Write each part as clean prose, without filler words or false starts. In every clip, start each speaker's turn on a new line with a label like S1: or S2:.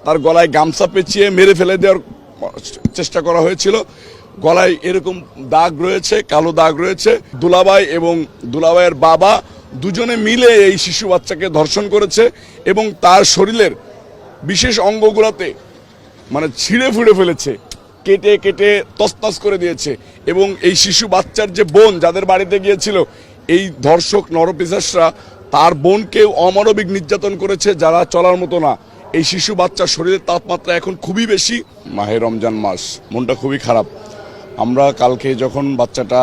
S1: তার গলায় গামছা পেঁচিয়ে মেরে ফেলে দেওয়ার চেষ্টা করা হয়েছিল। গলায় এরকম দাগ রয়েছে, কালো দাগ রয়েছে। দুলাভাই এবং দুলাভাইয়ের বাবা দুজনে মিলে এই শিশু বাচ্চাকে ধর্ষণ করেছে এবং তার শরীরের বিশেষ অঙ্গগুলোতে ছিঁড়ে ফুঁড়ে ফেলেছে, কেটে কেটে তছনছ করে দিয়েছে। এবং এই শিশু বাচ্চার যে বোন যাদের বাড়িতে গিয়েছিল, এই ধর্ষক নরপিশাচরা তার বোনকে অমানবিক নির্যাতন করেছে, যারা চলার মতো না। এই শিশু বাচ্চার শরীরের তাপমাত্রা এখন খুবই বেশি। মাহে রমজান মাস, মনটা খুবই খারাপ। আমরা কালকে যখন বাচ্চাটা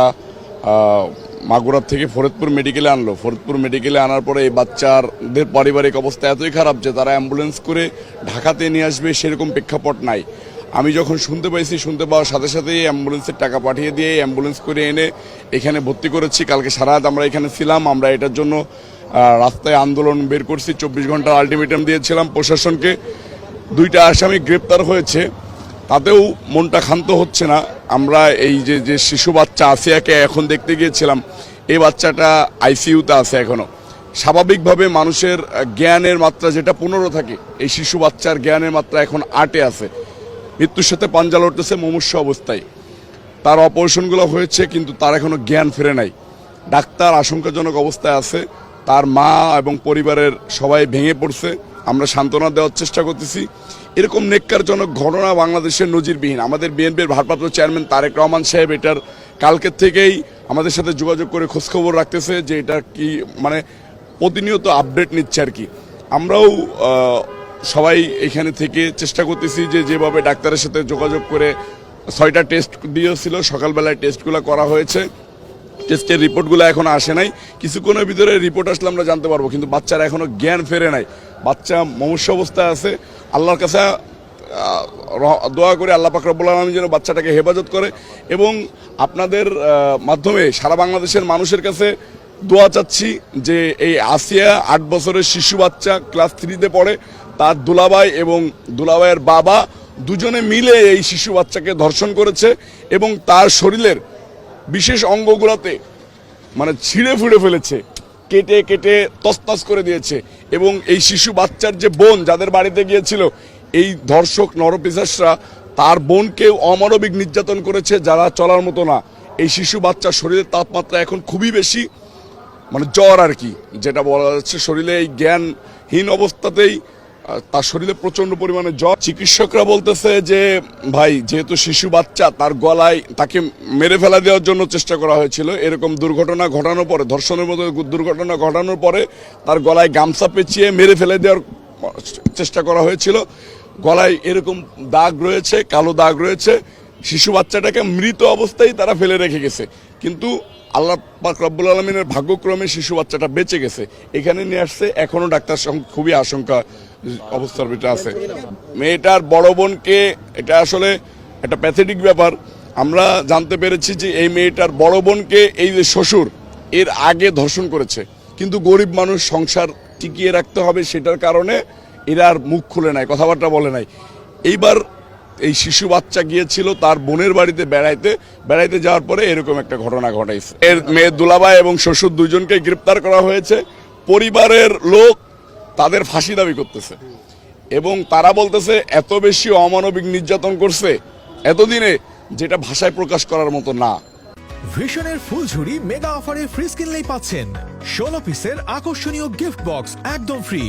S1: মাগুরার থেকে ফরিদপুর মেডিকেলে আনলো, ফরিদপুর মেডিকেলে আনার পরে এই বাচ্চাদের পারিবারিক অবস্থা এতই খারাপ যে তারা অ্যাম্বুলেন্স করে ঢাকাতে নিয়ে আসবে সেরকম প্রেক্ষাপট নাই। আমি যখন শুনতে পাওয়ার সাথে সাথেই অ্যাম্বুলেন্সের টাকা পাঠিয়ে দিয়ে অ্যাম্বুলেন্স করে এনে এখানে ভর্তি করেছি। কালকে সারা রাত আমরা এখানে ছিলাম। আমরা এটার জন্য রাস্তায় আন্দোলন বের করছি, 24 ঘন্টার আলটিমেটাম দিয়েছিলাম প্রশাসনকে। 2টা আসামি গ্রেপ্তার হয়েছে, তাতেও মনটা ক্ষান্ত হচ্ছে না। আমরা এই যে শিশু বাচ্চা আসিয়াকে এখন দেখতে গিয়েছিলাম, এই বাচ্চাটা আইসিইউতে আছে এখনো। স্বাভাবিকভাবে মানুষের জ্ঞানের মাত্রা যেটা 15 থাকে, এই শিশু বাচ্চার জ্ঞানের মাত্রা এখন 8-এ আছে। মৃত্যুর সাথে পাঞ্জা লড়তেছে মুমূর্ষ অবস্থায়। তার অপারেশনগুলো হয়েছে কিন্তু তার এখনো জ্ঞান ফেরে নাই। ডাক্তার আশঙ্কাজনক অবস্থায় আছে। তার মা এবং পরিবারের সবাই ভেঙে পড়ছে। আমরা সান্ত্বনা দেওয়ার চেষ্টা করতেছি। এরকম নেক্কারজনক ঘটনা বাংলাদেশের নজিরবিহীন। আমাদের বিএনপির ভারপ্রাপ্ত চেয়ারম্যান তারেক রহমান সাহেব এটার কালকের থেকেই আমাদের সাথে যোগাযোগ করে খোঁজখবর রাখতেছে যে এটা কি প্রতিনিয়ত আপডেট নিচ্ছে আর কি। আমরাও সবাই এখানে থেকে চেষ্টা করতেছি যে যেভাবে ডাক্তারের সাথে যোগাযোগ করে 6টা টেস্ট দিয়েছিল, সকালবেলায় টেস্টগুলো করা হয়েছে। টেস্টের রিপোর্টগুলো এখনো আসে নাই। কিছুক্ষণের ভিতরে রিপোর্ট আসলে আমরা জানতে পারবো, কিন্তু বাচ্চারা এখনো জ্ঞান ফেরে নাই। বাচ্চা মুমূর্ষ অবস্থায় আছে। আল্লাহর কাছে দোয়া করে আল্লাহ পাক রব্বুল আলামিন যেন বাচ্চাটাকে হেফাজত করে। এবং আপনাদের মাধ্যমে সারা বাংলাদেশের মানুষের কাছে দোয়া চাচ্ছি যে এই আসিয়া 8 বছরের শিশু বাচ্চা, ক্লাস 3-তে পড়ে, তার দুলাভাই এবং দুলাভাইয়ের বাবা দুজনে মিলে এই শিশু বাচ্চাকে ধর্ষণ করেছে এবং তার শরীরের বিশেষ অঙ্গগুলোতে ছিঁড়ে ফুঁড়ে ফেলেছে, কেটে কেটে তছনছ করে দিয়েছে। এবং এই শিশু বাচ্চার যে বোন যাদের বাড়িতে গিয়েছিল, এই ধর্ষক নরপিশাচরা তার বোনকে অমানবিক নির্যাতন করেছে, যারা চলার মতো না। এই শিশু বাচ্চার শরীরের তাপমাত্রা এখন খুবই বেশি, জ্বর আর কি, যেটা বলা যাচ্ছে। শরীরে এই জ্ঞানহীন অবস্থাতেই তার শরীরে প্রচন্ড পরিমাণে জ্বর। চিকিৎসকরা বলতেছে যে ভাই, যেহেতু শিশু বাচ্চা, তার গলায় তাকে মেরে ফেলা দেওয়ার জন্য চেষ্টা করা হয়েছিল। এরকম দুর্ঘটনা ঘটানোর পরে, ধর্ষণের মতো দুর্ঘটনা ঘটানোর পরে তার গলায় গামছা পেঁচিয়ে মেরে ফেলে দেওয়ার চেষ্টা করা হয়েছিল। গলায় এরকম দাগ রয়েছে, কালো দাগ রয়েছে। শিশু বাচ্চাটাকে মৃত অবস্থায় তারা ফেলে রেখে গেছে, কিন্তু আল্লাহ পাক রব্বুল আলামিনের ভাগ্যক্রমে শিশু বাচ্চাটা বেঁচে গেছে। এখানে নিয়ে আসছে, এখনো ডাক্তার খুবই আশঙ্কা অবস্থার ভিতরে আছে। মেয়েটার বড় বোনকে, এটা আসলে একটা প্যাথেটিক ব্যাপার। আমরা জানতে পেরেছি যে এই মেয়েটার বড় বোনকে এই যে শ্বশুর এর আগে ধর্ষণ করেছে, কিন্তু গরিব মানুষ, সংসার টিকিয়ে রাখতে হবে, সেটার কারণে এরা আর মুখ খুলে নাই, কথাবার্তা বলে নাই। এইবার এই শিশু বাচ্চা গিয়েছিল তার বোনের বাড়িতে বেড়াইতে যাওয়ার পরে এরকম একটা ঘটনা ঘটাইছে। এর মেয়ের দুলাভাই এবং শ্বশুর দুজনকে গ্রেপ্তার করা হয়েছে। পরিবারের লোক তাদের ফাঁসি দাবি করতেছে এবং তারা বলতেছে এত বেশি অমানবিক নির্যাতন করছে এতদিনে, যেটা ভাষায় প্রকাশ করার মতো না।
S2: ভিশনের ফুলঝুরি মেগা অফারে ফ্রিজ কিনলেই পাচ্ছেন 16 পিসের আকর্ষণীয় গিফট বক্স একদম ফ্রি।